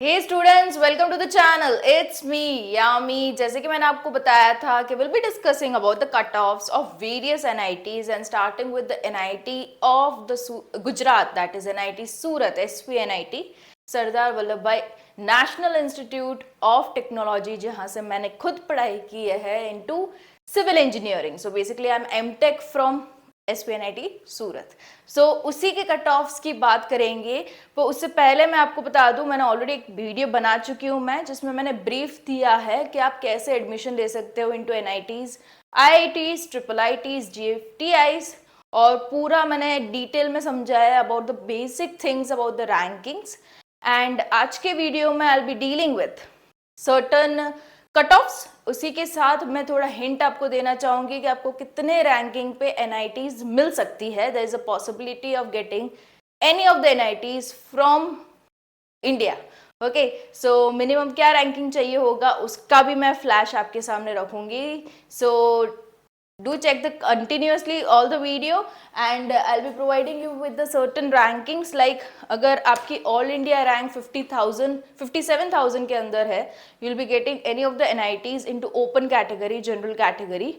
Hey students, welcome to the channel. It's me Yami. जैसे कि मैंने आपको बताया था कि will be discussing about the cut offs of various NITs and starting with the NIT of the Gujarat, that is NIT Surat, SPNIT, Sardar Vallabh Bhai national institute of technology, जहां से मैंने खुद पढ़ाई की है into civil engineering. So basically I am MTech from SPNIT Surat. So उसी के cut offs की बात करेंगे। तो उससे पहले मैं आपको बता दूं, मैंने ऑलरेडी एक वीडियो बना चुकी हूं मैं, जिसमें मैंने ब्रीफ दिया है कि आप कैसे एडमिशन ले सकते हो into NITs, IITs, triple ITs, GFTIs, और पूरा मैंने डिटेल में समझाया about the basic things about the rankings. And आज के वीडियो में I will be dealing with certain cut offs. उसी के साथ मैं थोड़ा हिंट आपको देना चाहूंगी कि आपको कितने रैंकिंग पे एनआईटीज मिल सकती है। There is a possibility of getting any of the NITs from India. Okay, so minimum क्या रैंकिंग चाहिए होगा उसका भी मैं फ्लैश आपके सामने रखूंगी। सो do check the continuously all the video and I'll be providing you with the certain rankings, like अगर आपकी all India rank 50,000 57,000 के अंदर है, you'll be getting any of the NITs into open category, general category।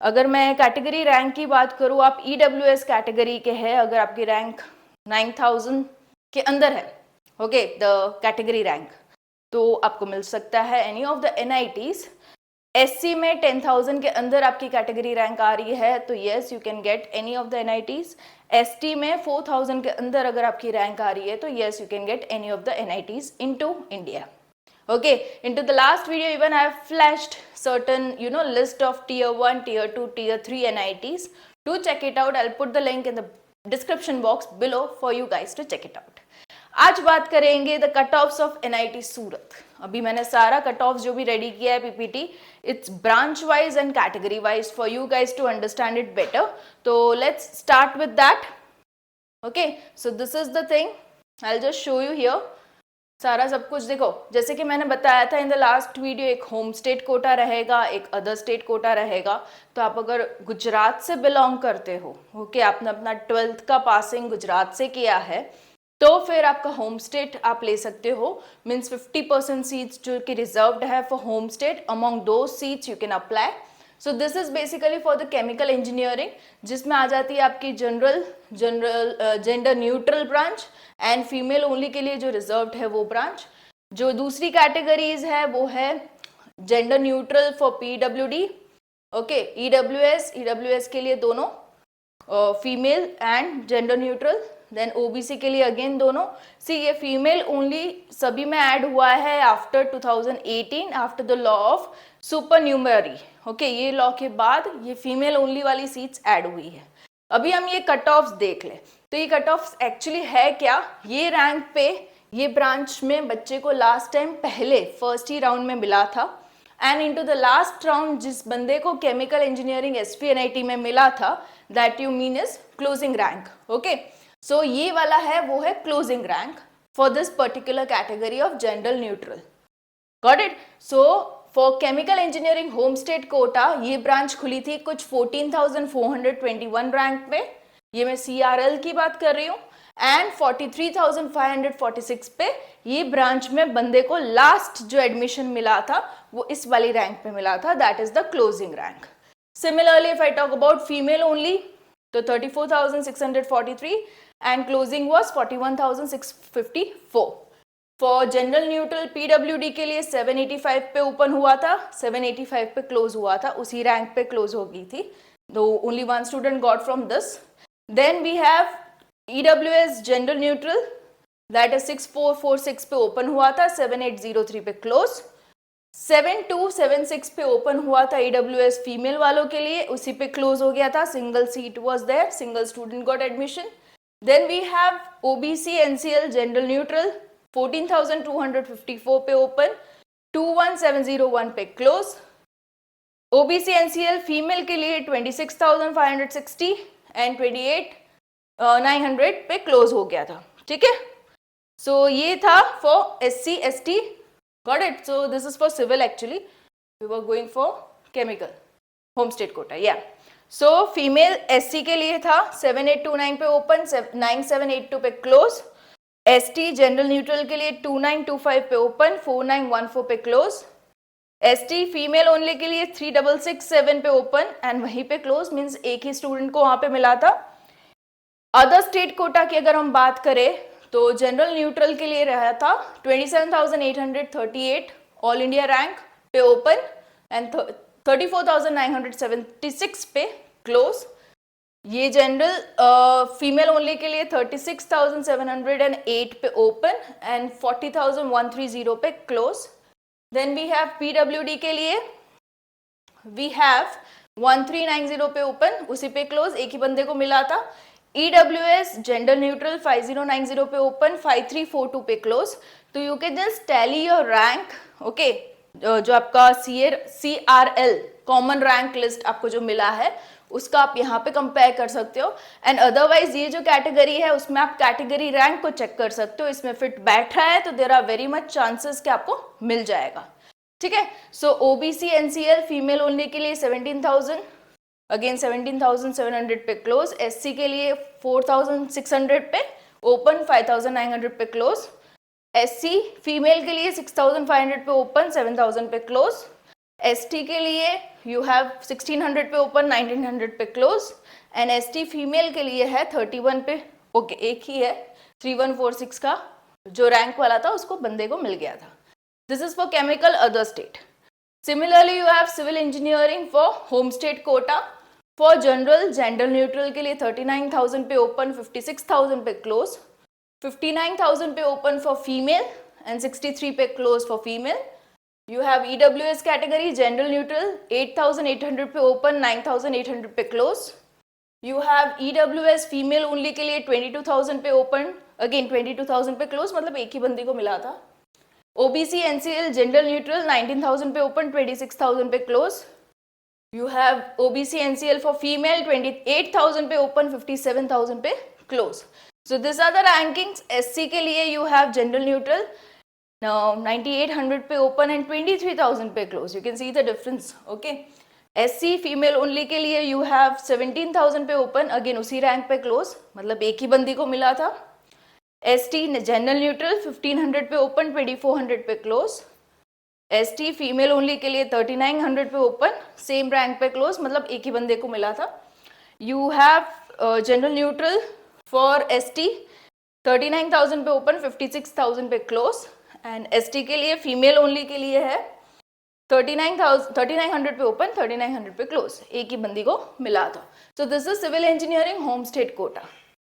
अगर मैं category rank की बात करूँ, आप EWS कैटेगरी के हैं, अगर आपकी रैंक 9,000 के अंदर है, ओके, द कैटेगरी रैंक, तो आपको मिल सकता है any of the NITs। SC में 10,000 के अंदर आपकी कैटेगरी रैंक आ रही है तो yes, you can get any of the NITs. ST में 4,000 के अंदर अगर आपकी रैंक आ रही है तो yes, you can get any of the NITs into India. Okay, into the last video even I have flashed certain list of tier 1, tier 2, tier 3 NITs. To check it out, I'll put the link in the description box below for you guys to check it out. आज बात करेंगे the cut offs of NIT Surat. अभी मैंने सारा cut off जो भी ready किया है PPT, it's branch wise and category wise for you guys to understand it better. तो let's start with that. Okay, so this is the thing, I will just show you here सारा सब कुछ। देखो, जैसे कि मैंने बताया था इन द लास्ट वीडियो, एक होम स्टेट कोटा रहेगा, एक अदर स्टेट कोटा रहेगा। तो आप अगर गुजरात से बिलोंग करते हो, ओके, आपने अपना 12th का पासिंग गुजरात से किया है, तो फिर आपका होम स्टेट आप ले सकते हो। मीन्स 50% सीट्स जो कि रिजर्व्ड है फॉर होम स्टेट, अमॉन्ग दो seats you can apply. So this is basically for the chemical engineering, जिसमें आ जाती है आपकी general gender neutral branch and female only के लिए जो रिजर्व्ड है वो ब्रांच। जो दूसरी कैटेगरीज है वो है जेंडर न्यूट्रल फॉर पीडब्ल्यूडी, ओके, ईडब्ल्यूएस के लिए दोनों female and gender neutral, then OBC के लिए अगेन दोनों। सी, ये फीमेल ओनली सभी में ऐड हुआ है after 2018, after the law of supernumerary. Okay, ये लॉ के बाद ये फीमेल ओनली वाली सीट्स ऐड हुई है। अभी हम ये कट ऑफ्स देख ले, तो ये कट ऑफ्स एक्चुअली है क्या। ये रैंक पे ये ब्रांच में बच्चे को लास्ट टाइम पहले फर्स्ट ही राउंड में मिला था, and into the last round जिस बंदे को केमिकल इंजीनियरिंग एसपीएनआईटी में मिला था, that you mean is closing rank. Okay, so ये वाला है वो है closing rank for this particular category of gender neutral. Got it. So for chemical engineering home state quota ये ब्रांच खुली थी कुछ 14,421 रैंक पे, ये मैं सीआरएल की बात कर रही हूँ, एंड 43,546 पे ये ब्रांच में बंदे को लास्ट जो एडमिशन मिला था वो इस वाली रैंक पे मिला था, that is the closing rank. Similarly if I talk about female only, तो 34,643 and closing was 41,654। For general neutral PWD के लिए 785 पे ओपन हुआ था, 785 पे क्लोज हुआ था, उसी रैंक पे क्लोज हो गई थी, though only one student got from this. Then we have EWS general neutral, that is 6446 पे ओपन हुआ था, 7803 पे क्लोज। 7276 पे ओपन हुआ था ईडब्ल्यूएस फीमेल वालों के लिए, उसी पे क्लोज हो गया था, single seat was there, single student got admission. Then we have OBC NCL general neutral, 14,254 पे ओपन, 21,701 पे क्लोज। ओबीसी एनसीएल फीमेल के लिए 26,560 एंड 28,900 पे क्लोज हो गया था। ठीक है, सो ये था for SC ST, got it. So this is for civil, actually we were going for chemical home state quota, yeah. So female SC के लिए था 7,829 पे ओपन, 9,782 पे क्लोज। एसटी जनरल न्यूट्रल के लिए 2925 पे ओपन, 4914 पे क्लोज। एसटी फीमेल ओनली के लिए 3667 पे ओपन एंड वहीं पे क्लोज, मींस एक ही स्टूडेंट को वहां पे मिला था। अदर स्टेट कोटा की अगर हम बात करें तो जनरल न्यूट्रल के लिए रहा था 27,838 ऑल इंडिया रैंक पे ओपन एंड 34,976 पे क्लोज। ये जनरल फीमेल ओनली के लिए 36,708 पे ओपन एंड 40,130 पे क्लोज। देन वी हैव पीडब्ल्यूडी के लिए वी हैव 1390 पे ओपन, उसी पे क्लोज, एक ही बंदे को मिला था। ईडब्ल्यूएस जेंडर न्यूट्रल 5090 पे ओपन, 5342 पे क्लोज। तो you can just tally your rank, okay, जो आपका CRL कॉमन रैंक लिस्ट आपको जो मिला है उसका आप यहाँ पे कंपेयर कर सकते हो। एंड अदरवाइज ये जो कैटेगरी है उसमें आप कैटेगरी रैंक को चेक कर सकते हो, इसमें फिट बैठ रहा है तो there are very much chances कि आपको मिल जाएगा, ठीक है। So OBC NCL female only के लिए 17,000, अगेन 17,700 पे क्लोज। एससी के लिए 4,600 पे ओपन, 5,900 पे क्लोज। एससी फीमेल के लिए 6,500 पे ओपन, 7,000 पे क्लोज। एसटी के लिए यू हैव 1,600 पे ओपन, 1,900 पे क्लोज। एंड एसटी फीमेल के लिए है 31 पे, ओके, एक ही है, 3146 का जो रैंक वाला था उसको बंदे को मिल गया था। This is for chemical other state. Similarly you have civil engineering for home state quota. For general gender neutral के लिए 39,000 पे ओपन, 56,000 पे क्लोज। 59,000 पे ओपन फॉर फीमेल एंड 63 पे close for female. You have EWS category general neutral 8,800 पे open, 9,800 पे close. You have EWS female only के लिए 22,000 पे open, again 22,000 पे close, मतलब एक ही बंदी को मिला था। OBC NCL general neutral 19,000 पे open, 26,000 पे close. You have OBC NCL for female 28,000 पे open, 57,000 पे close. So these are the rankings. SC के लिए you have general neutral. Now 9,800 पे open and 23,000 पे close. You can see the difference. Okay. SC female only के लिए you have 17,000 पे open, again उसी रैंक पे close, मतलब एक ही बंदी को मिला था। ST general neutral 1,500 पे open, 2,400 पे close. ST female only के लिए 3,900 पे open, same रैंक पे close, मतलब एक ही बंदे को मिला था। You have general neutral for ST 39,000 पे open, 56,000 पे close. एंड एसटी के लिए फीमेल ओनली के लिए है 3900 पे ओपन, 3,900 पे क्लोज, एक ही बंदी को मिला था। So this is civil engineering home state quota,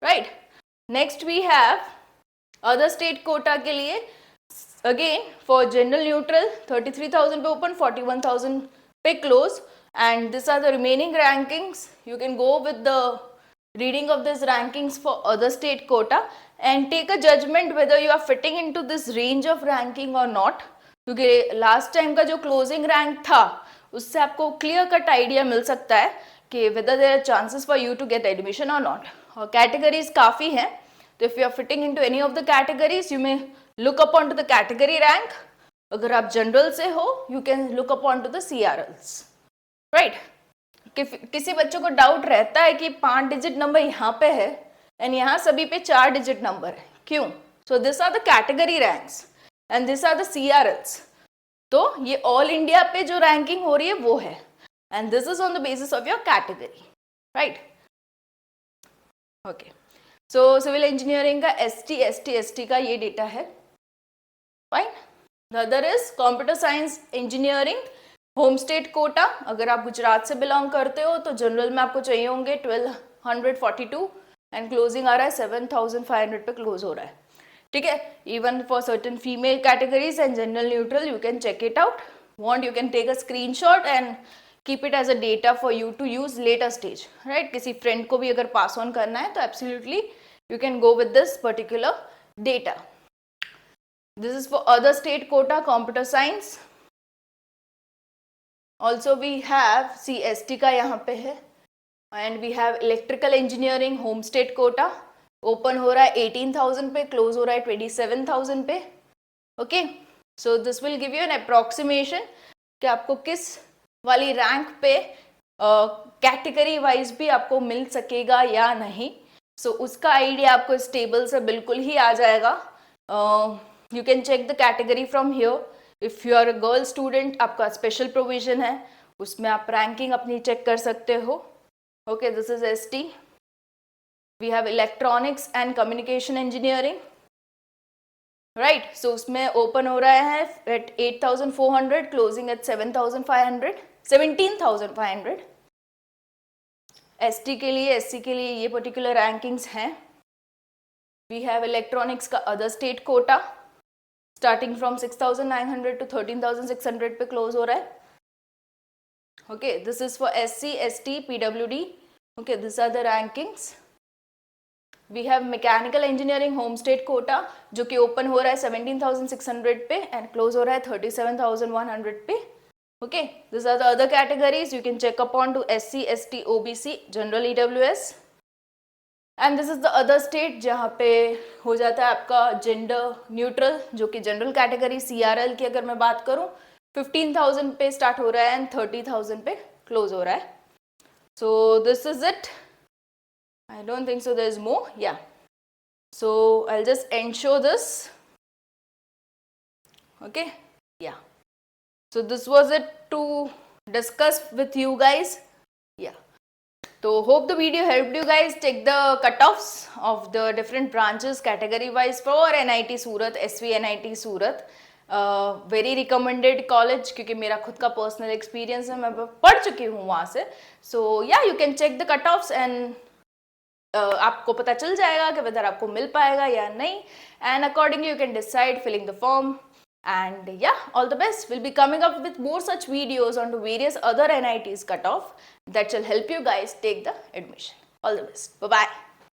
right. Next we have other state quota के लिए अगेन फॉर जनरल न्यूट्रल 33,000 पे ओपन, 41,000 पे close and this are the remaining rankings. You can go with the reading of these rankings for other state quota and take a judgment whether you are fitting into this range of ranking or not, क्योंकि last time का जो closing rank था उससे आपको clear cut idea मिल सकता है कि whether there are chances for you to get admission or not. और कैटेगरीज काफ़ी हैं, तो if you are fitting into any of the categories you may look upon to the category rank. अगर आप general से हो you can look upon to the CRLs, right. किसी बच्चों को डाउट रहता है कि 5 डिजिट नंबर यहाँ पे है एंड यहाँ सभी पे 4 डिजिट नंबर है, क्यों? So this are the category ranks and this are the CRLs। तो ये ऑल इंडिया पे जो रैंकिंग हो रही है वो है and this is on the basis of your category, right. Okay, so civil engineering का ST का ये डेटा है, fine. The other is computer science engineering home state quota. अगर आप गुजरात से बिलोंग करते हो तो जनरल में आपको चाहिए होंगे 1,242 एंड क्लोजिंग आ रहा है 7,500 पे क्लोज हो रहा है, ठीक है। Even for certain female categories and general neutral you can check it out, want you can take a screenshot and keep it as a data for you to use later stage, right. किसी friend को भी अगर pass on करना है तो absolutely you can go with this particular data. This is for other state quota computer science. Also we have CST का यहाँ पे है and we have electrical engineering home state quota. Open हो रहा है 18,000 पे, क्लोज हो रहा है 27,000 पे, okay. So this will give you an approximation कि आपको किस वाली रैंक पे कैटेगरी वाइज भी आपको मिल सकेगा या नहीं। सो उसका आइडिया आपको इस टेबल से बिल्कुल ही आ जाएगा You can check the category from here. If you are a girl student, आपका special provision है, उसमें आप ranking अपनी check कर सकते हो. Okay, this is ST. We have electronics and communication engineering. Right, so उसमें open हो रहा है at 8,400, closing at 7,500, 17,500. ST के लिए, SC के लिए ये particular rankings हैं. We have electronics का other state quota, starting from 6,900 to 13,600 पे close हो रहा है. Okay, this is for SC, ST, PWD. Okay, these are the rankings. We have mechanical engineering home state quota जो कि open हो रहा है 17,600 पे and close हो रहा है 37,100 पे. Okay, these are the other categories you can check upon to SC, ST, OBC, General EWS. And this is the other state जहाँ पे हो जाता है आपका gender neutral जो कि general category CRL की अगर मैं बात करूँ 15,000 पे start हो रहा है and 30,000 पे close हो रहा है. So this is it. I don't think so there's more. Yeah. So I'll just end show this. Okay. Yeah. So this was it to discuss with you guys. Yeah. So hope the video helped you guys take the cutoffs of the different branches category wise for NIT Surat, SV NIT Surat. Very recommended college क्योंकि मेरा खुद का personal experience है, मैं पढ़ चुकी हूँ वहाँ से. So yeah, you can check the cutoffs and आपको पता चल जाएगा कि whether आपको मिल पाएगा या नहीं. And accordingly you can decide filling the form. And yeah, all the best. We'll be coming up with more such videos on to various other NITs cutoff that shall help you guys take the admission. All the best. Bye-bye.